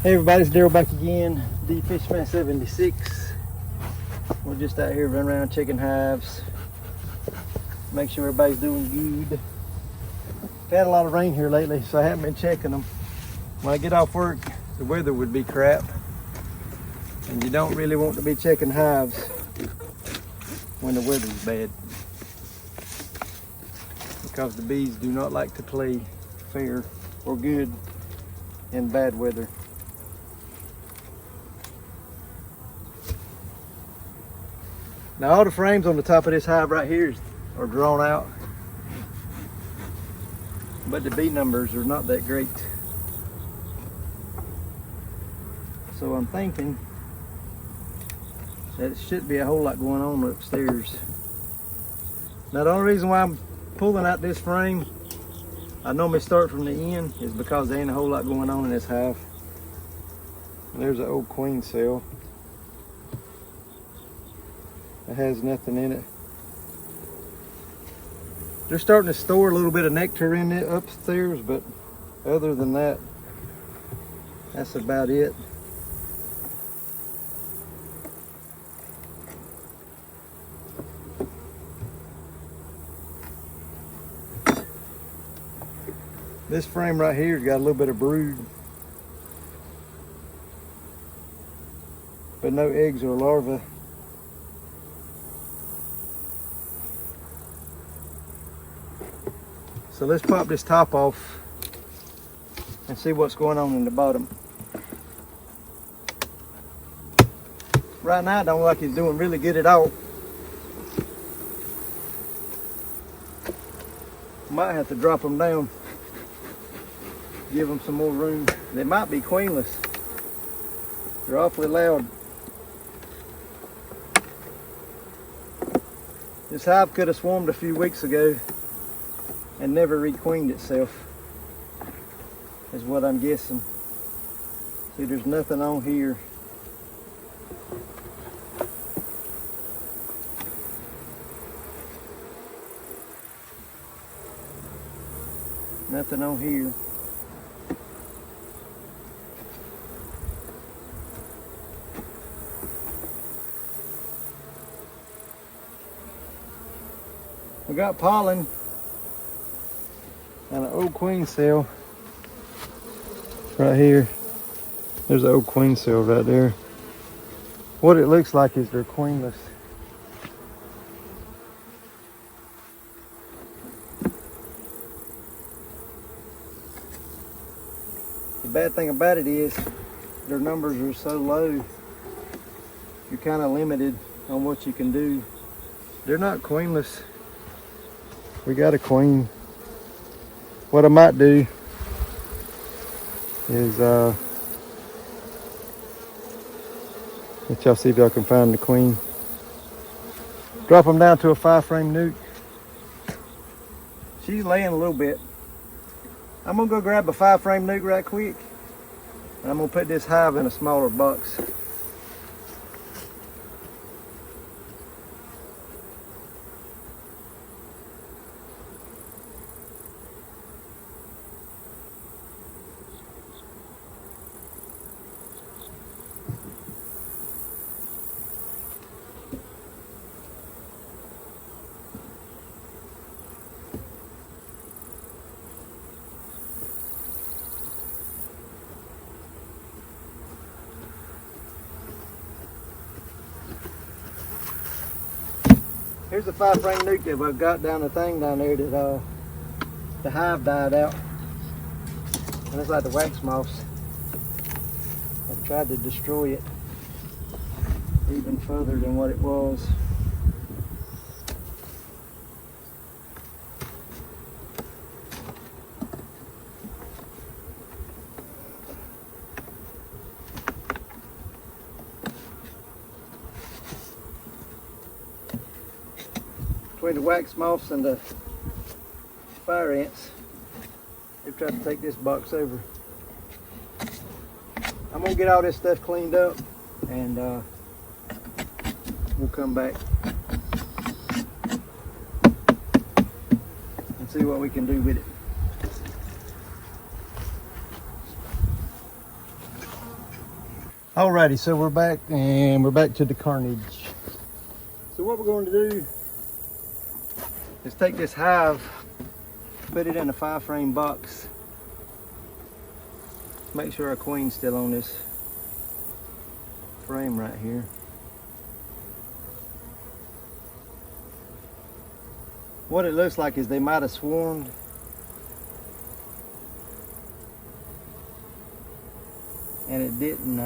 Hey everybody, it's Daryl back again, Fishman 76. We're just out here running around checking hives, make sure everybody's doing good. We've had a lot of rain here lately, so I haven't been checking them. When I get off work, the weather would be crap, and you don't really want to be checking hives when the weather's bad, because the bees do not like to play fair or good in bad weather. Now all the frames on the top of this hive right here are drawn out, but the bee numbers are not that great. So I'm thinking that it should be a whole lot going on upstairs. Now the only reason why I'm pulling out this frame, I normally start from the end, is because there ain't a whole lot going on in this hive. And there's an old queen cell. It has nothing in it. They're starting to store a little bit of nectar in it upstairs, but other than that, that's about it. This frame right here's got a little bit of brood, but no eggs or larvae. So let's pop this top off and see what's going on in the bottom. Right now it don't look like it's doing really good at all. Might have to drop them down, give them some more room. They might be queenless. They're awfully loud. This hive could have swarmed a few weeks ago and never requeened itself, is what I'm guessing. See, there's nothing on here. Nothing on here. We got pollen and an old queen cell right here. There's an old queen cell right there. What it looks like is they're queenless. The bad thing about it is their numbers are so low, you're kind of limited on what you can do. They're not queenless. We got a queen. What I might do is let y'all see if y'all can find the queen. Drop them down to a 5-frame nuke. She's laying a little bit. I'm gonna go grab a 5-frame nuke right quick, and I'm gonna put this hive in a smaller box. Here's the 5-frame nuke that I've got down the thing down there that the hive died out. And it's like the wax moths. I've tried to destroy it even further than what it was. Between the wax moths and the fire ants, they've tried to take this box over. I'm gonna get all this stuff cleaned up, and we'll come back and see what we can do with it. Alrighty, so we're back and we're back to the carnage. So what we're going to do is take this hive, put it in a 5-frame box. Make sure our queen's still on this frame right here. What it looks like is they might have swarmed. And it didn't,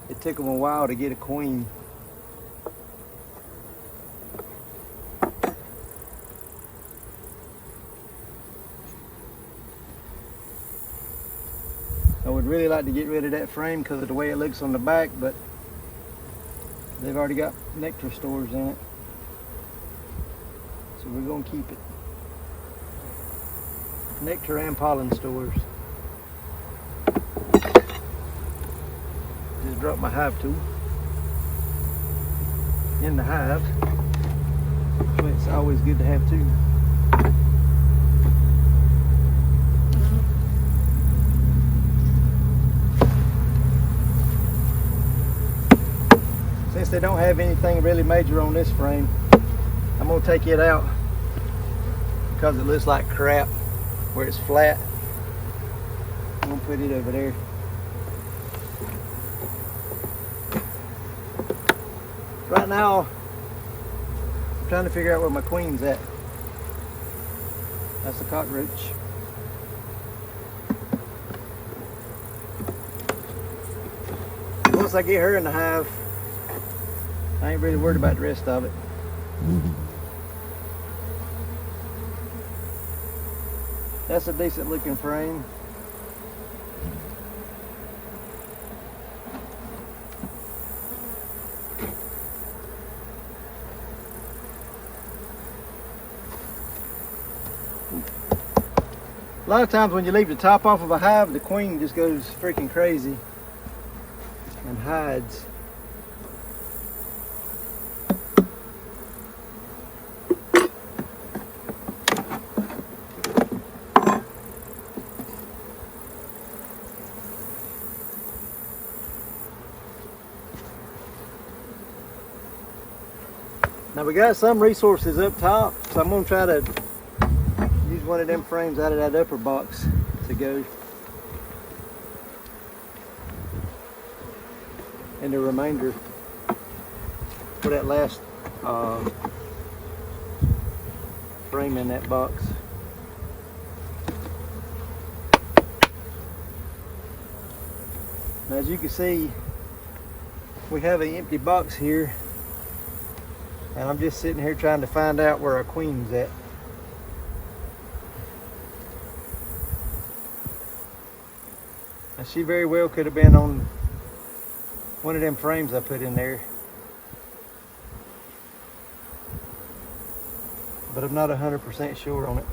it took them a while to get a queen. I would really like to get rid of that frame because of the way it looks on the back, but they've already got nectar stores in it. So we're going to keep it. Nectar and pollen stores. Just dropped my hive tool in the hive. So it's always good to have two. Since they don't have anything really major on this frame, I'm going to take it out because it looks like crap where it's flat. I'm going to put it over there. Right now, I'm trying to figure out where my queen's at. That's a cockroach. Once I get her in the hive, I ain't really worried about the rest of it. That's a decent looking frame. A lot of times when you leave the top off of a hive, the queen just goes freaking crazy and hides. Now we got some resources up top, so I'm going to try to use one of them frames out of that upper box to go. And the remainder for that last frame in that box. Now as you can see, we have an empty box here. And I'm just sitting here trying to find out where our queen's at. Now she very well could have been on one of them frames I put in there. But I'm not 100% sure on it.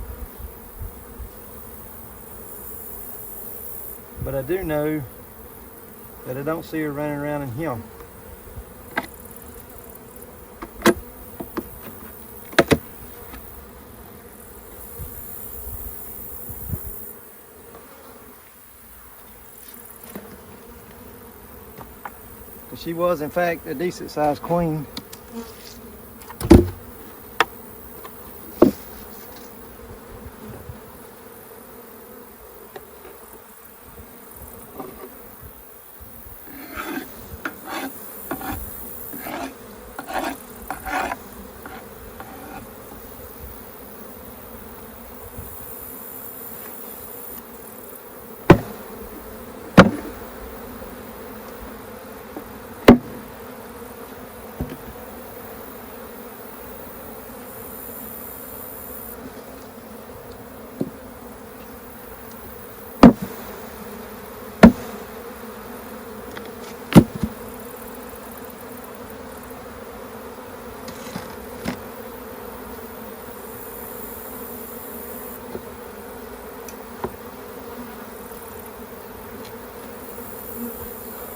But I do know that I don't see her running around in him. She was, in fact, a decent sized queen.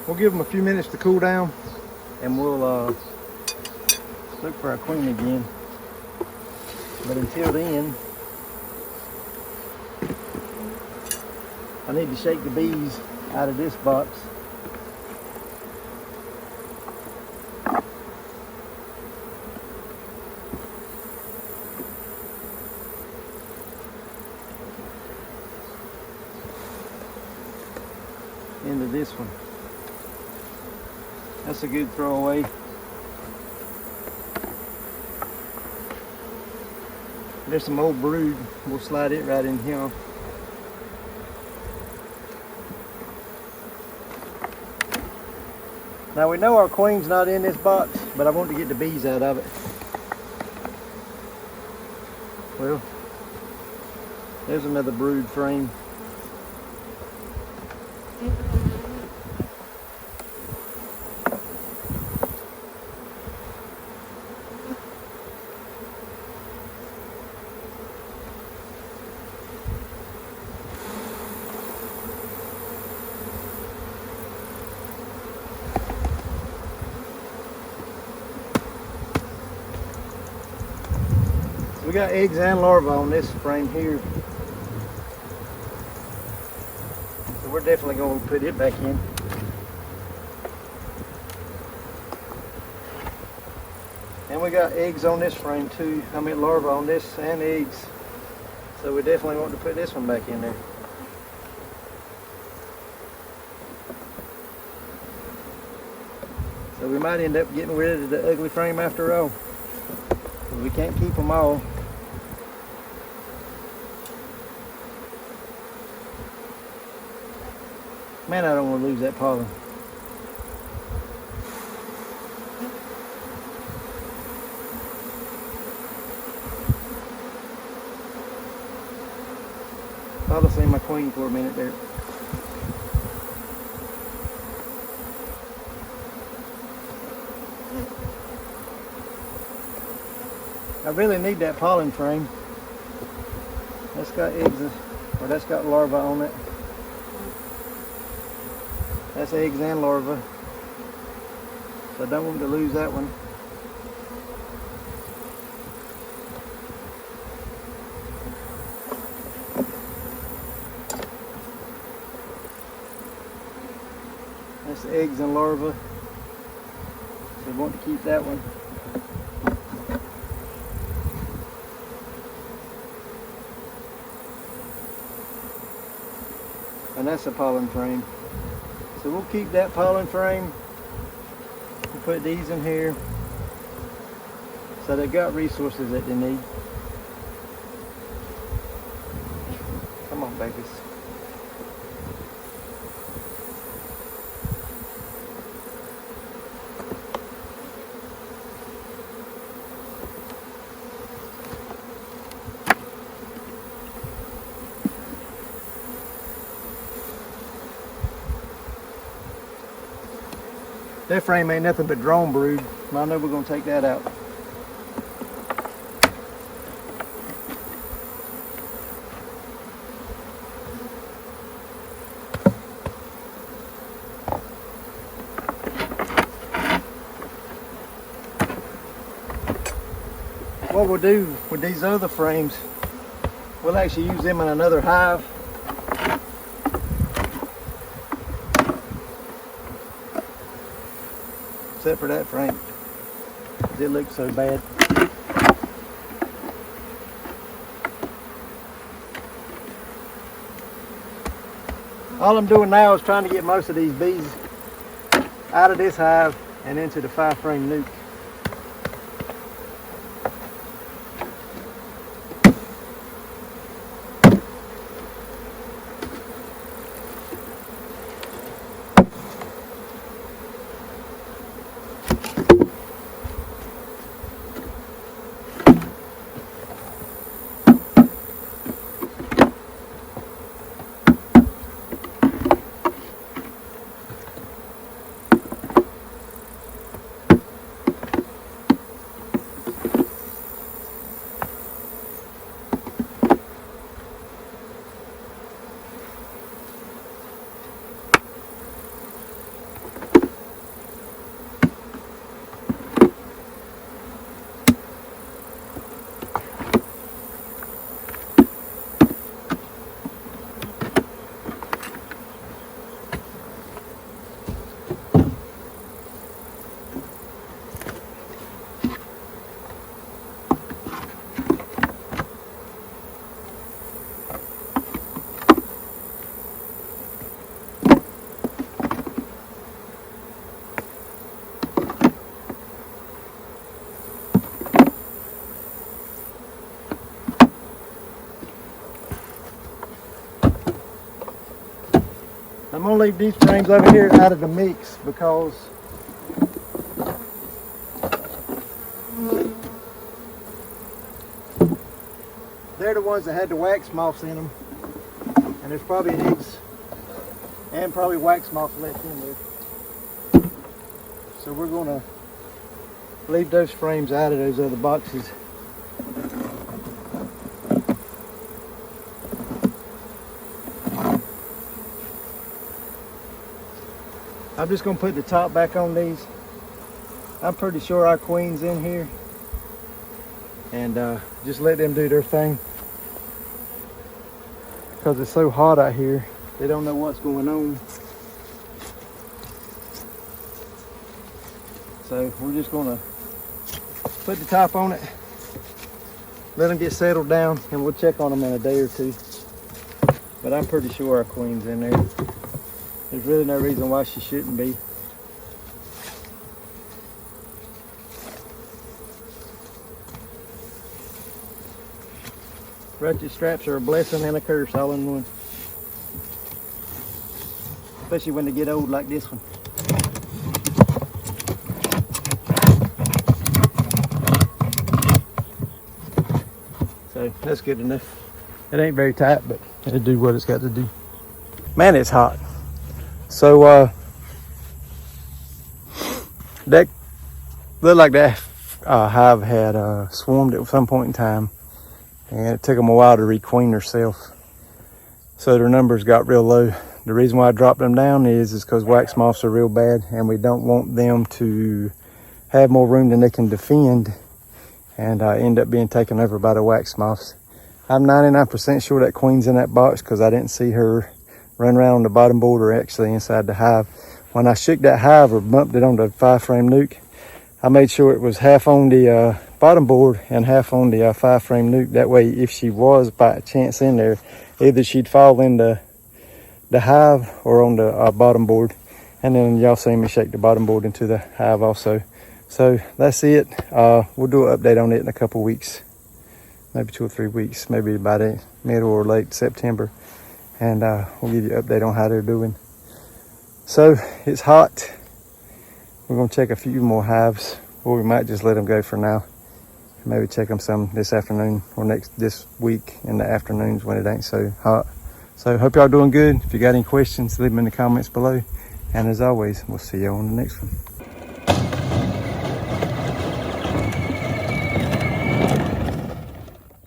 We'll give them a few minutes to cool down and we'll look for our queen again. But until then, I need to shake the bees out of this box That's a good throwaway. There's some old brood. We'll slide it right in here. Now we know our queen's not in this box, but I want to get the bees out of it. Well, there's another brood frame. We got eggs and larvae on this frame here. So we're definitely going to put it back in. And we got eggs on this frame too. I mean larvae on this and eggs. So we definitely want to put this one back in there. So we might end up getting rid of the ugly frame after all. We can't keep them all. Man, I don't want to lose that pollen. Thought I seen my queen for a minute there. I really need that pollen frame. That's got eggs, or that's got larvae on it. That's eggs and larvae. So I don't want to lose that one. That's eggs and larvae. So I want to keep that one. And that's a pollen frame. So we'll keep that pollen frame. We'll put these in here. So they've got resources that they need. Come on, babies. That frame ain't nothing but drone brood. I know we're going to take that out. What we'll do with these other frames, we'll actually use them in another hive. Except for that frame, it looks so bad. All I'm doing now is trying to get most of these bees out of this hive and into the 5-frame nuke. gonna leave these frames over here out of the mix because they're the ones that had the wax moths in them, and there's probably eggs and probably wax moths left in there. So we're gonna leave those frames out of those other boxes. I'm just gonna put the top back on these. I'm pretty sure our queen's in here, and just let them do their thing because it's so hot out here. They don't know what's going on. So we're just gonna put the top on it, let them get settled down, and we'll check on them in a day or two. But I'm pretty sure our queen's in there. There's really no reason why she shouldn't be. Ratchet straps are a blessing and a curse all in one. Especially when they get old like this one. So that's good enough. It ain't very tight, but it'll do what it's got to do. Man, it's hot. So that looked like that hive had swarmed at some point in time, and it took them a while to requeen herself. So their numbers got real low. The reason why I dropped them down is because wax moths are real bad, and we don't want them to have more room than they can defend and end up being taken over by the wax moths. I'm 99% sure that queen's in that box because I didn't see her run around on the bottom board or actually inside the hive. When I shook that hive or bumped it on the 5-frame nuke, I made sure it was half on the bottom board and half on the 5-frame nuke. That way, if she was by chance in there, either she'd fall in the hive or on the bottom board. And then y'all see me shake the bottom board into the hive also. So that's it. We'll do an update on it in a couple weeks, maybe 2 or 3 weeks, maybe by the middle or late September. And we'll give you an update on how they're doing. So it's hot. We're gonna check a few more hives, or we might just let them go for now. Maybe check them some this afternoon or this week in the afternoons when it ain't so hot. So hope y'all doing good. If you got any questions, leave them in the comments below. And as always, we'll see you on the next one.